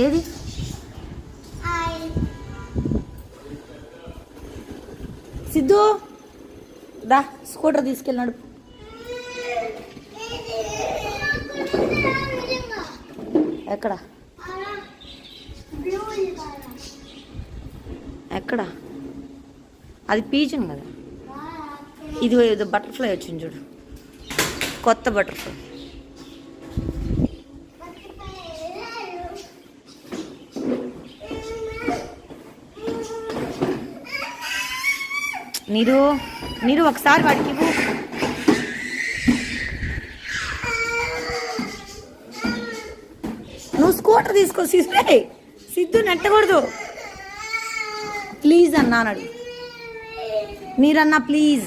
ఏది సిద్ధు దా స్కూటర్ తీసుకెళ్ళినాడు. ఎక్కడ ఎక్కడ అది పీజన్ కదా, ఇది ఏదో బటర్ఫ్లై వచ్చింది చూడు, కొత్త బటర్ఫ్లై. నీరు నీరు ఒకసారి వాడికి ఇవ్వు. నువ్వు స్కూటర్ తీసుకో సిద్ధు నెట్టకూడదు ప్లీజ్ అన్నాడు. నీరన్నా ప్లీజ్.